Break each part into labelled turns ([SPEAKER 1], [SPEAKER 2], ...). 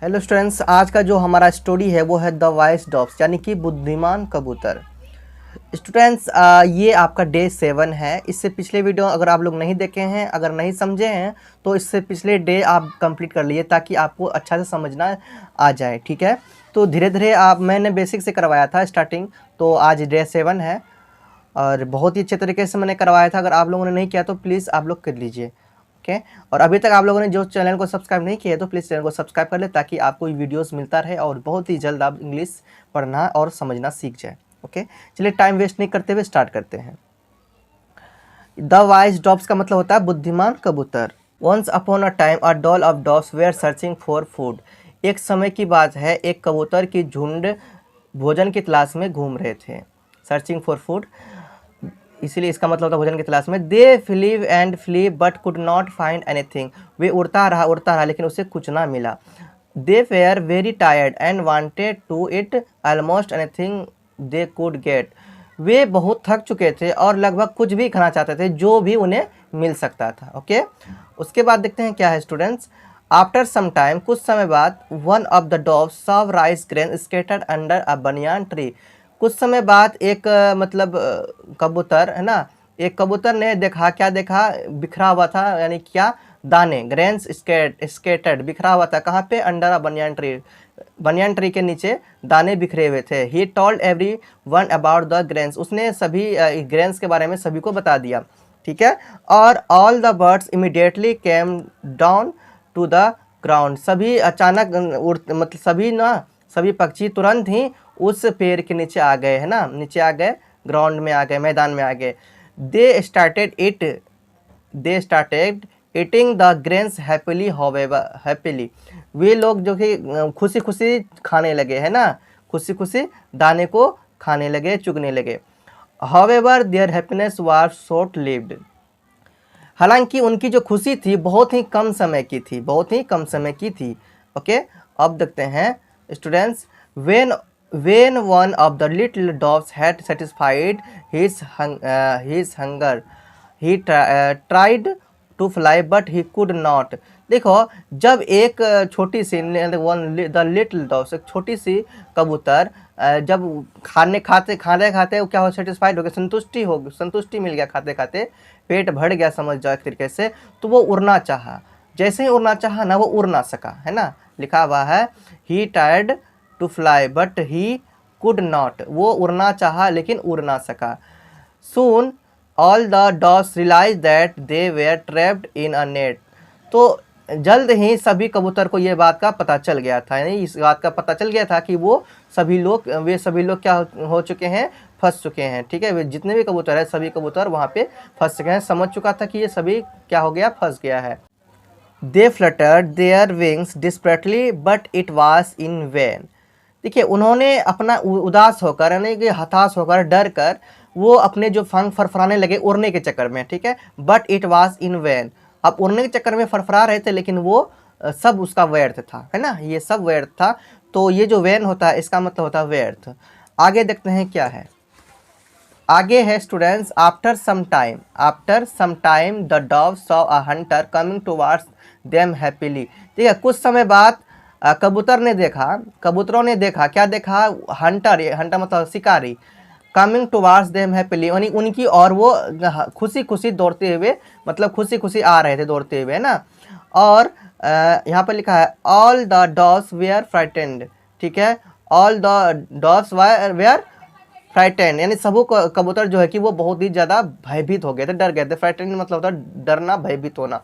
[SPEAKER 1] Hello students, आज का जो हमारा स्टोरी है वो है द वाइस डॉग्स यानी कि बुद्धिमान कबूतर। स्टूडेंट्स, ये आपका डे 7 है। इससे पिछले वीडियो अगर आप लोग नहीं देखे हैं, अगर नहीं समझे हैं तो इससे पिछले डे आप कंप्लीट कर लिए ताकि आपको अच्छा से समझना आ जाए। ठीक है, तो धीरे धीरे मैंने बेसिक से करवाया था स्टार्टिंग, तो आज डे 7 है और बहुत ही अच्छे तरीके से मैंने करवाया था। अगर आप लोगों ने नहीं किया तो प्लीज़ आप लोग कर लीजिए। ओके, और अभी तक आप लोगों ने जो चैनल को सब्सक्राइब नहीं किया है तो प्लीज़ चैनल को सब्सक्राइब कर ले ताकि आपको वीडियोस मिलता रहे और बहुत ही जल्द आप इंग्लिश पढ़ना और समझना सीख जाए। ओके, चलिए टाइम वेस्ट नहीं करते हुए स्टार्ट करते हैं। द वाइज डॉग्स का मतलब होता है बुद्धिमान कबूतर। Once upon a time a dole of doves were searching for food. एक समय की बात है, एक कबूतर की झुंड भोजन की तलाश में घूम रहे थे। सर्चिंग फॉर फूड, इसीलिए इसका मतलब होता है भोजन की तलाश में। They flew and flew but could not find anything. वे उड़ता रहा लेकिन उसे कुछ ना मिला। They were very tired and wanted to eat almost anything they could get. वे बहुत थक चुके थे और लगभग कुछ भी खाना चाहते थे जो भी उन्हें मिल सकता था। ओके, उसके बाद देखते हैं क्या है स्टूडेंट्स। आफ्टर सम टाइम, कुछ समय बाद, one of the dogs saw rice grain scattered under a banyan tree. कुछ समय बाद एक कबूतर है ना, एक कबूतर ने देखा, क्या देखा, बिखरा हुआ था यानी क्या, दाने, ग्रेन्स स्केटर्ड, बिखरा हुआ था। कहाँ पे? Under a banyan tree, banyan tree के नीचे दाने बिखरे हुए थे। He told every one about the grains, उसने सभी ग्रेन्स के बारे में सभी को बता दिया। ठीक है, और all the birds immediately came down to the ground. सभी अचानक मतलब सभी पक्षी तुरंत ही उस पेड़ के नीचे आ गए, है ना, नीचे आ गए, ग्राउंड में आ गए, मैदान में आ गए। They started eating the grains happily, happily, वे लोग जो कि खुशी खुशी खाने लगे, है ना, खुशी खुशी दाने को खाने लगे, चुगने लगे। However their happiness was short lived, हालांकि उनकी जो खुशी थी बहुत ही कम समय की थी, बहुत ही कम समय की थी। ओके, अब देखते हैं students. when one of the little dogs had satisfied his hunger, he tried to fly but he could not। देखो, जब एक छोटी सी द लिटिल डॉग्स, एक छोटी सी कबूतर जब खाते खाते क्या हो, सेटिस्फाइड हो गया, संतुष्टि मिल गया, खाते खाते पेट भर गया समझ जाओ एक तरीके से, तो वो उड़ना चाहा। जैसे ही उड़ना चाहा ना, वो उड़ ना सका, है ना, लिखा हुआ है he tired to fly but he could not, वो उड़ना चाहा लेकिन उड़ ना सका। Soon all the dogs realize that they were trapped in a net. तो जल्द ही सभी कबूतर को ये बात का पता चल गया था, यानी इस बात का पता चल गया था कि वे सभी लोग क्या हो चुके हैं, फंस चुके हैं। ठीक है, वे जितने भी कबूतर है सभी कबूतर वहाँ पे फंस चुके हैं, समझ चुका था कि ये सभी क्या हो गया, फंस गया है। They fluttered their wings desperately but it was in vain. देखिए, उन्होंने अपना उदास होकर यानी कि हताश होकर, डर कर, वो अपने जो पंख फरफराने लगे उड़ने के चक्कर में। ठीक है, but it was in vain, अब उड़ने के चक्कर में फरफरा रहे थे लेकिन वो सब उसका व्यर्थ था, है ना, ये सब व्यर्थ था। तो ये जो वैन होता है इसका मतलब होता है व्यर्थ। आगे देखते हैं क्या है। आगे है students, after some time the dove saw a hunter coming towards them happily. ठीक है, कुछ समय बाद कबूतरों ने देखा, क्या देखा, हंटर मतलब शिकारी, कमिंग टुवर्ड्स देम हैप्पीली, यानी उनकी और वो खुशी खुशी दौड़ते हुए, मतलब खुशी खुशी आ रहे थे दौड़ते हुए, है ना। और यहाँ पर लिखा है all the doves were frightened. ठीक है, all the doves were frightened, यानी सबो कबूतर जो है कि वो बहुत ही ज़्यादा भयभीत हो गए थे, डर गए थे। फ्राइटेंड मतलब होता है डरना, भयभीत होना।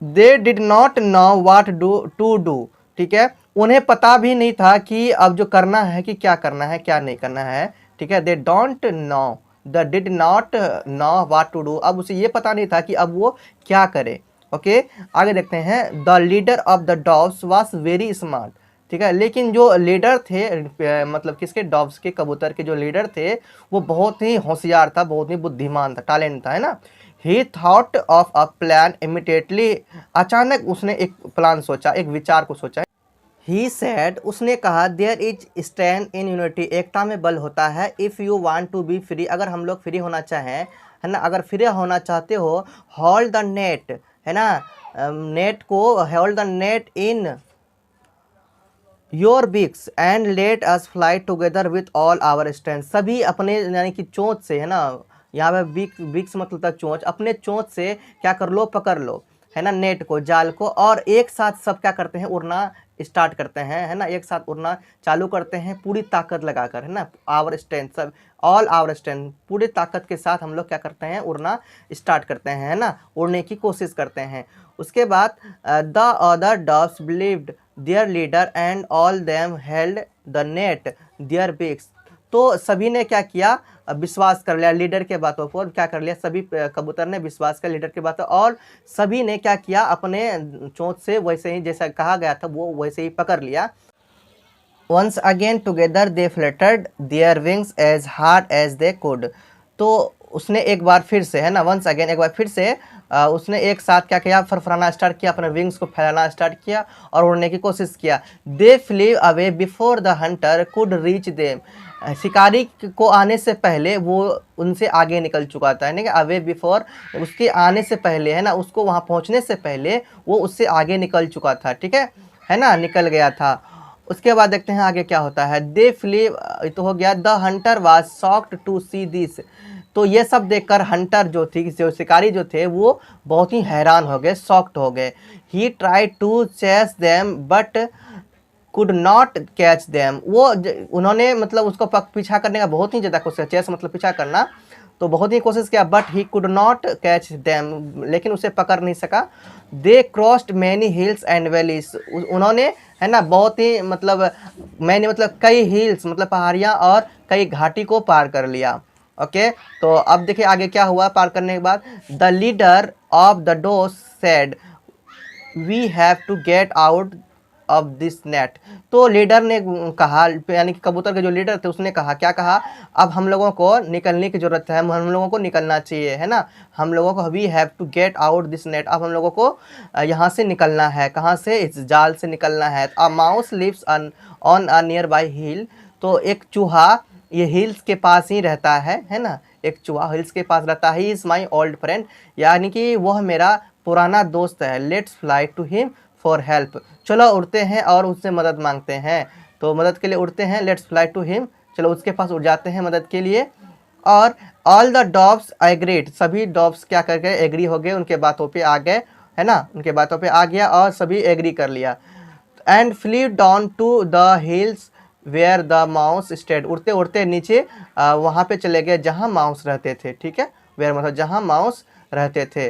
[SPEAKER 1] They did not know what to do. ठीक है, उन्हें पता भी नहीं था कि अब जो करना है कि क्या करना है, क्या नहीं करना है। ठीक है, they don't know, they did not know what to do, अब उसे ये पता नहीं था कि अब वो क्या करे। ओके, आगे देखते हैं। The leader of the dogs was very smart. ठीक है, लेकिन जो लीडर थे, मतलब किसके, डॉग्स के, कबूतर के जो लीडर थे, वो बहुत ही होशियार था, बहुत ही बुद्धिमान था, टैलेंट था, है ना। ही thought of a plan immediately, अचानक उसने एक प्लान सोचा, एक विचार को सोचा। ही सेड, उसने कहा, there is strength in unity, एकता में बल होता है। If you want to be free, अगर हम लोग फ्री होना चाहें, है ना, अगर फ्री होना चाहते हो, होल्ड द नेट, है ना, नेट को, hold the net in your beaks and let us fly together with all our strength. सभी अपने यानी कि चोंच से, है ना, यहाँ पे बिक्स मतलब था चोंच, अपने चोंच से क्या कर लो, पकड़ लो, है ना, नेट को, जाल को, और एक साथ सब क्या करते हैं, उड़ना स्टार्ट करते हैं, है ना, एक साथ उड़ना चालू करते हैं पूरी ताकत लगाकर, है ना, आवर स्ट्रेंथ, सब ऑल आवर स्ट्रेंथ, पूरी ताकत के साथ हम लोग क्या करते हैं, उड़ना स्टार्ट करते हैं, है ना, उड़ने की कोशिश करते हैं। उसके बाद the other dogs believed their leader and all them held the net their beaks. तो सभी ने क्या किया, विश्वास कर लिया लीडर के बातों पर, क्या कर लिया, सभी कबूतर ने विश्वास कर लीडर के बातों, और सभी ने क्या किया, अपने चोंच से वैसे ही जैसा कहा गया था वो वैसे ही पकड़ लिया। Once again together they fluttered their wings as hard as they could। तो उसने एक बार फिर से, है ना, once again एक बार फिर से उसने एक साथ क्या किया, फरफराना स्टार्ट किया, अपने विंग्स को फैलाना स्टार्ट किया और उड़ने की कोशिश किया। They flew away before the hunter could reach them। शिकारी को आने से पहले वो उनसे आगे निकल चुका था, यानी कि अवे बिफोर, उसके आने से पहले, है ना, उसको वहाँ पहुँचने से पहले वो उससे आगे निकल चुका था, ठीक है ना, निकल गया था। उसके बाद देखते हैं आगे क्या होता है। दे फ्ली, तो हो गया, the hunter was shocked to see this. तो ये सब देखकर हंटर जो थी, जो शिकारी जो थे, वो बहुत ही हैरान हो गए, शॉक्ड हो गए। He try to chase them but could not catch them. वो उन्होंने मतलब उसको पीछा करने का बहुत ही ज़्यादा कोशिश, चेस मतलब पीछा करना, तो बहुत ही कोशिश किया, but he could not catch them, लेकिन उसे पकड़ नहीं सका। They crossed many hills and valleys. उन्होंने, है ना, बहुत ही मतलब मैंने मतलब कई हिल्स मतलब पहाड़ियाँ और कई घाटी को पार कर लिया। ओके, तो अब देखिए आगे क्या हुआ पार करने के बाद। The leader of the doves said we have to get out of this net. तो लीडर ने कहा, यानी कि कबूतर के जो लीडर थे उसने कहा, क्या कहा, अब हम लोगों को निकलने की ज़रूरत है, हम लोगों को निकलना चाहिए, है ना, हम लोगों को, we have to get out this net, अब हम लोगों को यहाँ से निकलना है, कहाँ से, इस जाल से निकलना है। A mouse lives on a nearby hill. तो एक चूहा ये हिल्स के पास ही रहता है ना, एक चूहा हिल्स के पास रहता है। He is my old friend, यानी कि वह मेरा पुराना दोस्त है। Let's fly to him for help. चलो उड़ते हैं और उससे मदद मांगते हैं। तो मदद के लिए उड़ते हैं, लेट्स फ्लाई टू हिम, चलो उसके पास उड़ जाते हैं मदद के लिए। और ऑल द डॉग्स एग्रीड, सभी डॉग्स क्या कर गए, एग्री हो गए, उनके बातों पे आ गए, है ना, उनके बातों पे आ गया और सभी एग्री कर लिया। And flew down to the hills where the mouse stayed. उड़ते उड़ते नीचे वहाँ पे चले गए जहाँ माउस रहते थे, ठीक है, वेयर मतलब जहाँ माउस रहते थे।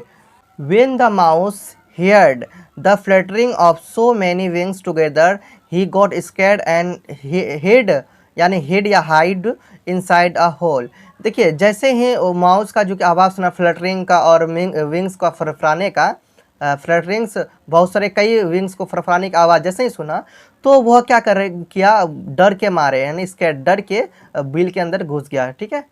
[SPEAKER 1] When the mouse heard the fluttering of so many wings together, he got scared and he hid, यानी hid या hide inside a hole। देखिए जैसे ही माउस का जो आवाज़ सुना, फ्लटरिंग का और विंग्स का फरफराने का, फ्लटरिंग्स बहुत सारे कई विंग्स को फरफराने की आवाज़ जैसे ही सुना, तो वह क्या किया, डर के मारे, यानी इसके डर के बिल के अंदर घुस गया, ठीक है।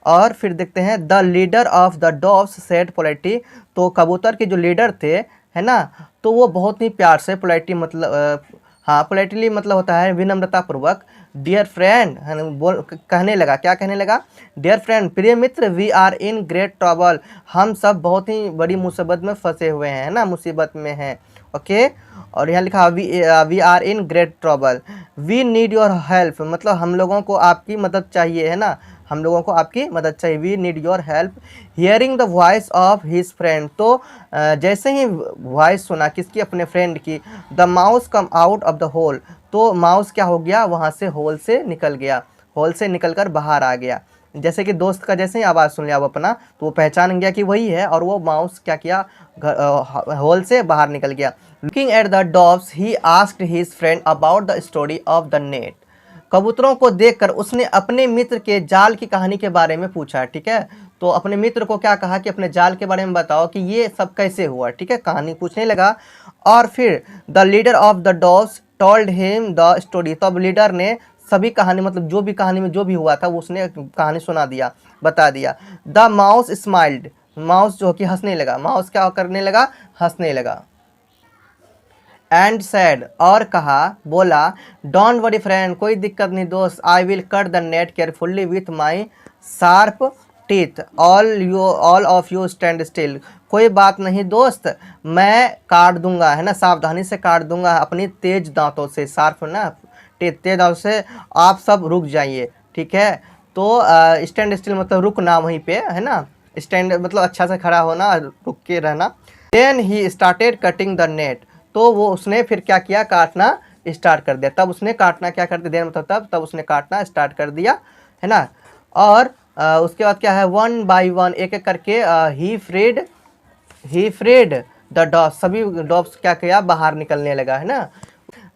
[SPEAKER 1] और फिर देखते हैं, the leader of the doves said politely. तो कबूतर के जो लीडर थे, है ना, तो वो बहुत ही प्यार से, पोलाइटली मतलब हाँ, पोलाइटली मतलब होता है विनम्रतापूर्वक, डियर फ्रेंड, है ना, कहने लगा, क्या कहने लगा, डियर फ्रेंड, प्रिय मित्र, we are in great trouble. हम सब बहुत ही बड़ी मुसीबत में फंसे हुए हैं, है ना, मुसीबत में हैं। ओके, और यहाँ लिखा we are in great trouble, we need your help, मतलब हम लोगों को आपकी मदद चाहिए, है ना, हम लोगों को आपकी मदद चाहिए। We need your help. Hearing the voice of his friend. तो जैसे ही वॉइस सुना किसकी, अपने फ्रेंड की, the mouse come out of the hole. तो माउस क्या हो गया, वहाँ से होल से निकल गया, होल से निकल कर बाहर आ गया। जैसे कि दोस्त का जैसे ही आवाज़ सुन लिया वो अपना, तो वो पहचान गया कि वही है, और वो माउस क्या किया, होल से बाहर निकल गया। Looking at the dogs he asked his friend about the story of the net. कबूतरों को देखकर उसने अपने मित्र के जाल की कहानी के बारे में पूछा, ठीक है। तो अपने मित्र को क्या कहा कि अपने जाल के बारे में बताओ कि ये सब कैसे हुआ, ठीक है, कहानी पूछने लगा। और फिर the leader of the dogs told him the story. तब लीडर ने सभी कहानी, मतलब जो भी कहानी में जो भी हुआ था वो उसने कहानी सुना दिया, बता दिया। The mouse smiled. माउस जो कि हंसने लगा, माउस क्या करने लगा, हंसने लगा। एंड सैड, और कहा, बोला, डोंट वरी फ्रेंड, कोई दिक्कत नहीं दोस्त, I will cut the net carefully with my sharp teeth, all of you stand still, कोई बात नहीं दोस्त, मैं काट दूंगा, है ना, सावधानी से काट दूंगा अपनी तेज दांतों से, शार्प ना तेज दांतों से, आप सब रुक जाइए, ठीक है। तो स्टैंड स्टिल मतलब रुकना वहीं पे, है ना, स्टैंड मतलब अच्छा से खड़ा होना, रुक के रहना। Then he started cutting the net, तो वो उसने फिर क्या किया, काटना स्टार्ट कर दिया। तब उसने काटना क्या कर दिया, देन मतलब तब उसने काटना स्टार्ट कर दिया, है ना। और उसके बाद क्या है, वन बाय वन, एक एक करके ही फ्रेड द डॉग्स, सभी डॉग्स क्या किया, बाहर निकलने लगा, है ना।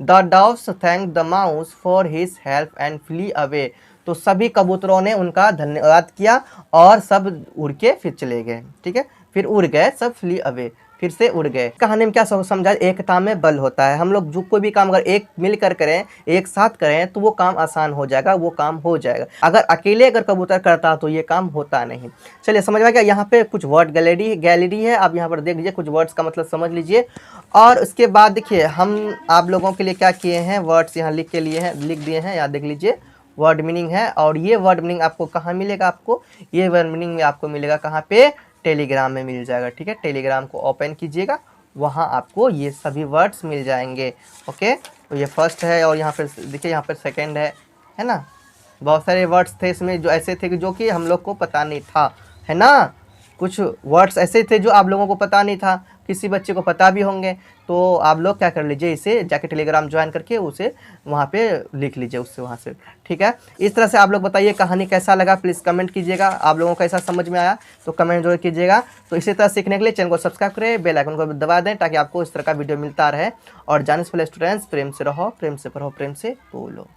[SPEAKER 1] The dogs thank the mouse for his help and flew away, तो सभी कबूतरों ने उनका धन्यवाद किया और सब उड़ के फिर चले गए, ठीक है, फिर उड़ गए सब, फ्ली अवे, फिर से उड़ गए। कहानी में क्या समझा, एकता में बल होता है। हम लोग जो कोई भी काम अगर एक मिलकर करें, एक साथ करें, तो वो काम आसान हो जाएगा, वो काम हो जाएगा। अगर अकेले अगर कबूतर करता तो ये काम होता नहीं। चलिए समझ में गया। यहाँ पे कुछ वर्ड गैलरी है, आप यहाँ पर देख लीजिए, कुछ वर्ड्स का मतलब समझ लीजिए। और उसके बाद देखिए हम आप लोगों के लिए क्या किए हैं, वर्ड्स यहाँ लिख दिए हैं, यहाँ देख लीजिए, वर्ड मीनिंग है। और ये वर्ड मीनिंग आपको कहाँ मिलेगा, आपको ये वर्ड मीनिंग में आपको मिलेगा कहाँ पे, टेलीग्राम में मिल जाएगा, ठीक है। टेलीग्राम को ओपन कीजिएगा, वहाँ आपको ये सभी वर्ड्स मिल जाएंगे, ओके। तो ये फर्स्ट है, और यहाँ पर देखिए, यहाँ पर सेकंड है ना। बहुत सारे वर्ड्स थे इसमें जो ऐसे थे कि जो कि हम लोग को पता नहीं था, है ना। कुछ वर्ड्स ऐसे थे जो आप लोगों को पता नहीं था, किसी बच्चे को पता भी होंगे, तो आप लोग क्या कर लीजिए, इसे जाके टेलीग्राम ज्वाइन करके उसे वहाँ पे लिख लीजिए उससे, वहाँ से, ठीक है। इस तरह से आप लोग बताइए कहानी कैसा लगा, प्लीज़ कमेंट कीजिएगा। आप लोगों को ऐसा समझ में आया तो कमेंट जरूर कीजिएगा। तो इसी तरह सीखने के लिए चैनल को सब्सक्राइब करें, बेल आइकन को दबा दें, ताकि आपको इस तरह का वीडियो मिलता रहे। और जाने से पहले स्टूडेंट्स, प्रेम से रहो, प्रेम से पढ़ो, प्रेम से बोलो।